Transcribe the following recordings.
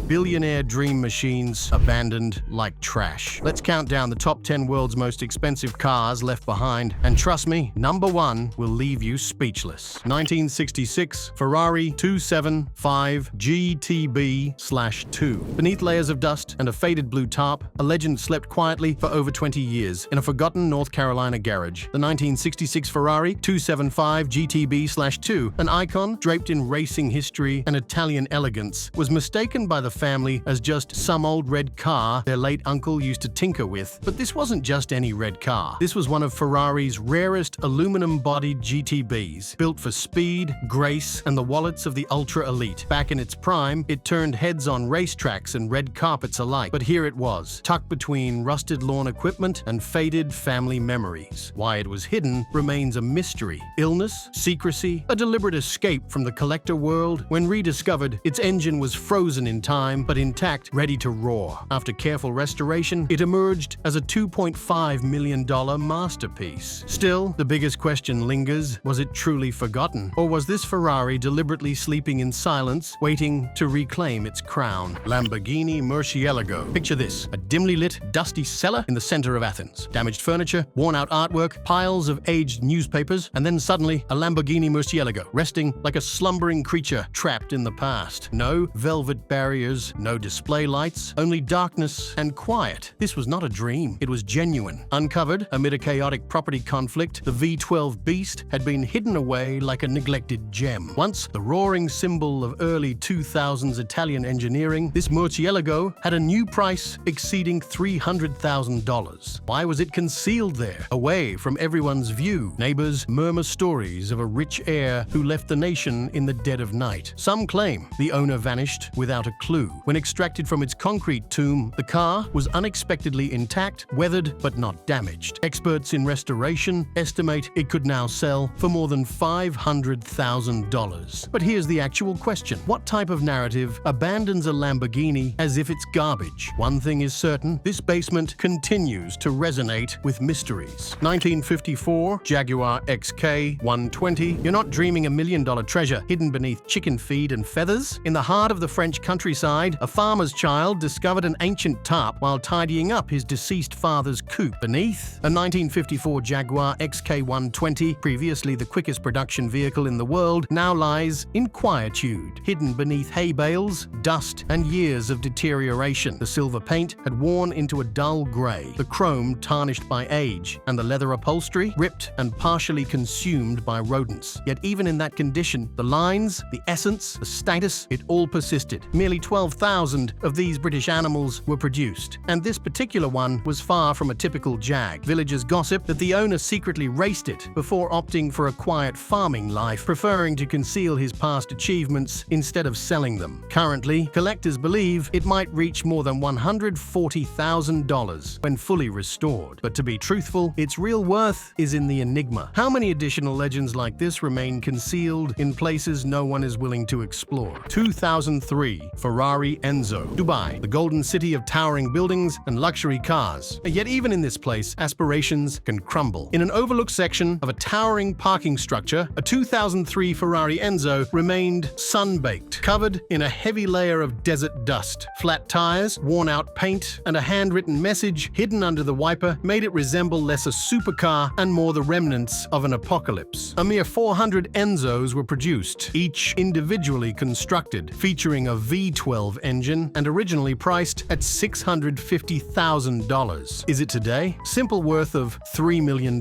Billionaire dream machines abandoned like trash. Let's count down the top 10 world's most expensive cars left behind, and trust me, number 1 will leave you speechless. 1966 Ferrari 275 GTB/2. Beneath layers of dust and a faded blue tarp, a legend slept quietly for over 20 years in a forgotten North Carolina garage. The 1966 Ferrari 275 GTB/2, an icon draped in racing history and Italian elegance, was mistaken by the family as just some old red car their late uncle used to tinker with. But this wasn't just any red car. This was one of Ferrari's rarest aluminum-bodied GTBs, built for speed, grace, and the wallets of the ultra-elite. Back in its prime, it turned heads on racetracks and red carpets alike. But here it was, tucked between rusted lawn equipment and faded family memories. Why it was hidden remains a mystery. Illness, secrecy, a deliberate escape from the collector world. When rediscovered, its engine was frozen in time, but intact, ready to roar. After careful restoration, it emerged as a $2.5 million masterpiece. Still, the biggest question lingers: was it truly forgotten? Or was this Ferrari deliberately sleeping in silence, waiting to reclaim its crown? Lamborghini Murcielago. Picture this: a dimly lit, dusty cellar in the center of Athens. Damaged furniture, worn-out artwork, piles of aged newspapers, and then suddenly a Lamborghini Murcielago, resting like a slumbering creature trapped in the past. No velvet barriers, no display lights, only darkness and quiet. This was not a dream. It was genuine. Uncovered amid a chaotic property conflict, the V12 Beast had been hidden away like a neglected gem. Once the roaring symbol of early 2000s Italian engineering, this Murcielago had a new price exceeding $300,000. Why was it concealed there, away from everyone's view? Neighbors murmur stories of a rich heir who left the nation in the dead of night. Some claim the owner vanished without a clue. When extracted from its concrete tomb, the car was unexpectedly intact, weathered but not damaged. Experts in restoration estimate it could now sell for more than $500,000. But here's the actual question: what type of narrative abandons a Lamborghini as if it's garbage? One thing is certain: this basement continues to resonate with mysteries. 1954 Jaguar XK 120. You're not dreaming $1 million treasure hidden beneath chicken feed and feathers. In the heart of the French countryside, a farmer's child discovered an ancient tarp while tidying up his deceased father's coupe. Beneath, a 1954 Jaguar XK 120, previously the quickest production vehicle in the world, now lies in quietude, hidden beneath hay bales, dust, and years of deterioration. The silver paint had worn into a dull gray, the chrome tarnished by age, and the leather upholstery ripped and partially consumed by rodents. Yet even in that condition, the lines, the essence, the status, it all persisted. Merely 12,000 of these British animals were produced, and this particular one was far from a typical Jag. Villagers gossip that the owner secretly raced it before opting for a quiet farming life, preferring to conceal his past achievements instead of selling them. Currently, collectors believe it might reach more than $140,000 when fully restored. But to be truthful, its real worth is in the enigma. How many additional legends like this remain concealed in places no one is willing to explore? 2003 Ferrari Enzo. Dubai, the golden city of towering buildings and luxury cars. Yet even in this place, aspirations can crumble. In an overlooked section of a towering parking structure, a 2003 Ferrari Enzo remained sun-baked, covered in a heavy layer of desert dust. Flat tires, worn-out paint, and a handwritten message hidden under the wiper made it resemble less a supercar and more the remnants of an apocalypse. A mere 400 Enzos were produced, each individually constructed, featuring a V12 engine and originally priced at $650,000. Is it today? Simple worth of $3 million.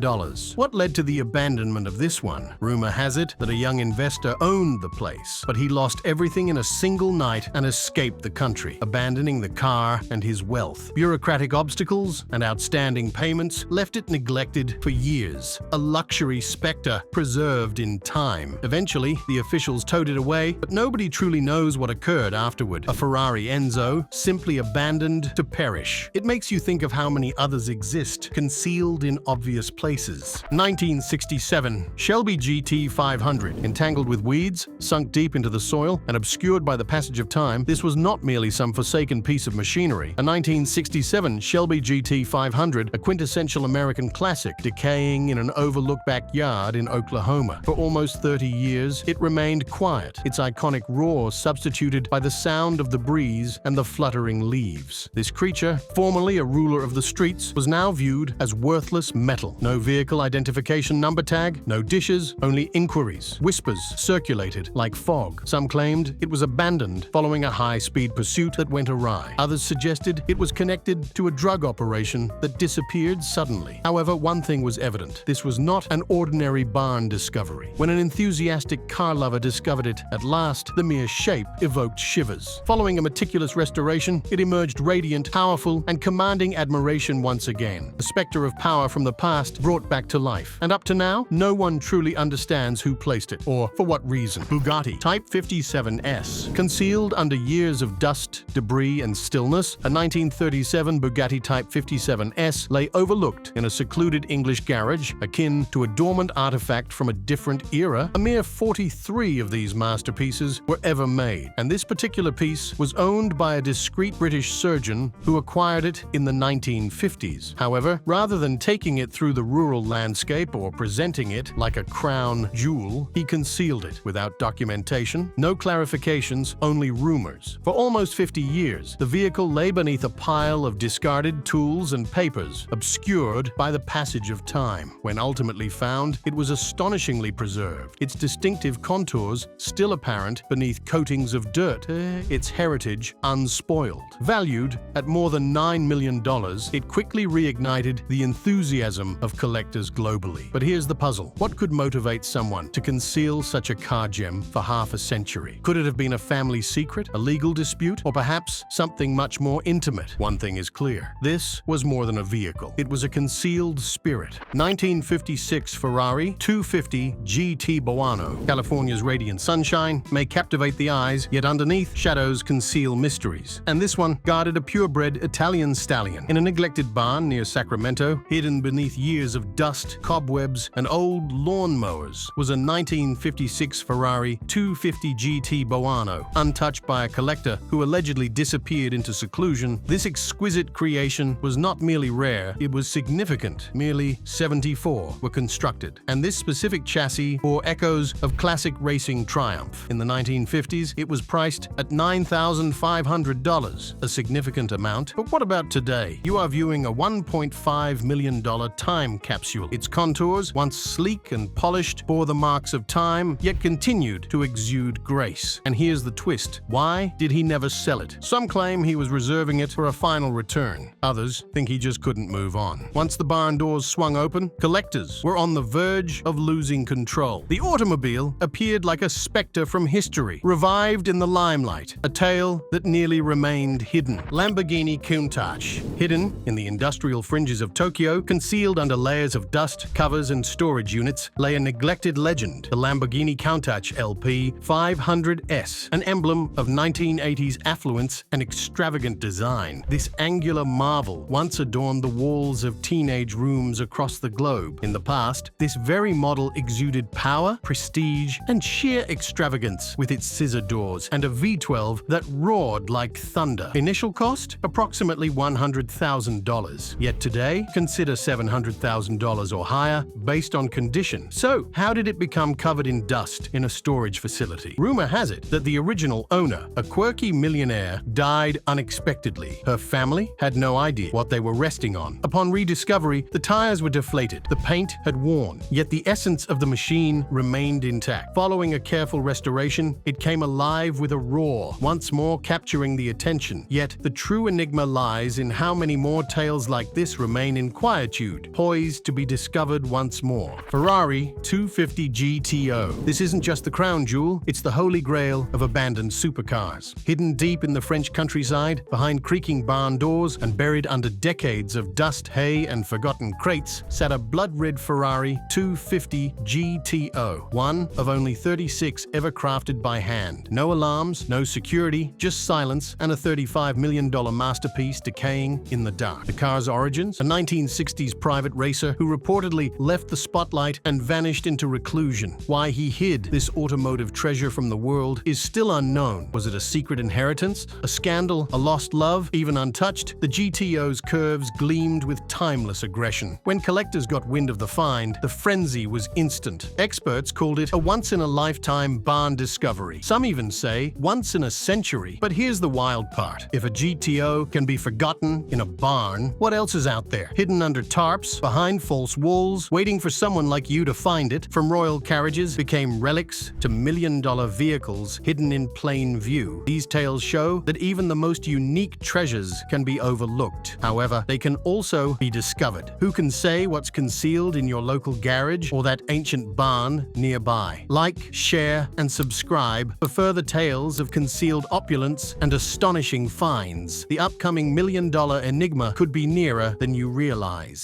What led to the abandonment of this one? Rumor has it that a young investor owned the place, but he lost everything in a single night and escaped the country, abandoning the car and his wealth. Bureaucratic obstacles and outstanding payments left it neglected for years, a luxury specter preserved in time. Eventually, the officials towed it away, but nobody truly knows what occurred afterward. A Ferrari Enzo simply abandoned to perish. It makes you think of how many others exist, concealed in obvious places. 1967 Shelby GT 500. Entangled with weeds, sunk deep into the soil, and obscured by the passage of time, this was not merely some forsaken piece of machinery. A 1967 Shelby GT 500, a quintessential American classic, decaying in an overlooked backyard in Oklahoma. For almost 30 years, it remained quiet, its iconic roar substituted by the sound sound of the breeze and the fluttering leaves. This creature, formerly a ruler of the streets, was now viewed as worthless metal. No vehicle identification number tag, no dishes, only inquiries. Whispers circulated like fog. Some claimed it was abandoned following a high-speed pursuit that went awry. Others suggested it was connected to a drug operation that disappeared suddenly. However, one thing was evident. This was not an ordinary barn discovery. When an enthusiastic car lover discovered it at last, the mere shape evoked shivers. Following a meticulous restoration, it emerged radiant, powerful, and commanding admiration once again. The specter of power from the past brought back to life. And up to now, no one truly understands who placed it, or for what reason. Bugatti Type 57S. Concealed under years of dust, debris, and stillness, a 1937 Bugatti Type 57S lay overlooked in a secluded English garage, akin to a dormant artifact from a different era. A mere 43 of these masterpieces were ever made, and this particular piece was owned by a discreet British surgeon who acquired it in the 1950s. However, rather than taking it through the rural landscape or presenting it like a crown jewel, he concealed it without documentation, no clarifications, only rumors. For almost 50 years, the vehicle lay beneath a pile of discarded tools and papers, obscured by the passage of time. When ultimately found, it was astonishingly preserved, its distinctive contours still apparent beneath coatings of dirt, its heritage unspoiled. Valued at more than $9 million, it quickly reignited the enthusiasm of collectors globally. But here's the puzzle. What could motivate someone to conceal such a car gem for half a century? Could it have been a family secret, a legal dispute, or perhaps something much more intimate? One thing is clear. This was more than a vehicle. It was a concealed spirit. 1956 Ferrari 250 GT Buono. California's radiant sunshine may captivate the eyes, yet underneath, shadows conceal mysteries. And this one guarded a purebred Italian stallion. In a neglected barn near Sacramento, hidden beneath years of dust, cobwebs, and old lawnmowers, was a 1956 Ferrari 250 GT Buono. Untouched by a collector who allegedly disappeared into seclusion, this exquisite creation was not merely rare, it was significant. Merely 74 were constructed, and this specific chassis bore echoes of classic racing triumph. In the 1950s, it was priced at $9,500, a significant amount. But what about today? You are viewing a $1.5 million time capsule. Its contours, once sleek and polished, bore the marks of time, yet continued to exude grace. And here's the twist. Why did he never sell it? Some claim he was reserving it for a final return. Others think he just couldn't move on. Once the barn doors swung open, collectors were on the verge of losing control. The automobile appeared like a specter from history, revived in the limelight, a tale that nearly remained hidden. Lamborghini Countach. Hidden in the industrial fringes of Tokyo, concealed under layers of dust, covers, and storage units, lay a neglected legend, the Lamborghini Countach LP 500S, an emblem of 1980s affluence and extravagant design. This angular marvel once adorned the walls of teenage rooms across the globe. In the past, this very model exuded power, prestige, and sheer extravagance with its scissor doors and a V12 that roared like thunder. Initial cost? Approximately $100,000. Yet today, consider $700,000 or higher based on condition. So, how did it become covered in dust in a storage facility? Rumor has it that the original owner, a quirky millionaire, died unexpectedly. Her family had no idea what they were resting on. Upon rediscovery, the tires were deflated, the paint had worn, yet the essence of the machine remained intact. Following a careful restoration, it came alive with a roar, once more capturing the attention. Yet, the true enigma lies in how many more tales like this remain in quietude, poised to be discovered once more. Ferrari 250 GTO. This isn't just the crown jewel, it's the holy grail of abandoned supercars. Hidden deep in the French countryside, behind creaking barn doors and buried under decades of dust, hay, and forgotten crates, sat a blood-red Ferrari 250 GTO, one of only 36 ever crafted by hand. No alarms, no security, just silence and a $35 million masterpiece decaying in the dark. The car's origins? A 1960s private racer who reportedly left the spotlight and vanished into reclusion. Why he hid this automotive treasure from the world is still unknown. Was it a secret inheritance? A scandal? A lost love? Even untouched, the GTO's curves gleamed with timeless aggression. When collectors got wind of the find, the frenzy was instant. Experts called it a once-in-a-lifetime barn discovery. Some even say once in a century. But here's the wild part. If a GTO can be forgotten in a barn, what else is out there? Hidden under tarps, behind false walls, waiting for someone like you to find it. From royal carriages became relics to million-dollar vehicles hidden in plain view. These tales show that even the most unique treasures can be overlooked. However, they can also be discovered. Who can say what's concealed in your local garage or that ancient barn nearby? Like, share, and subscribe for further tales of concealed opulence and astonishing finds. The upcoming million-dollar enigma could be nearer than you realize.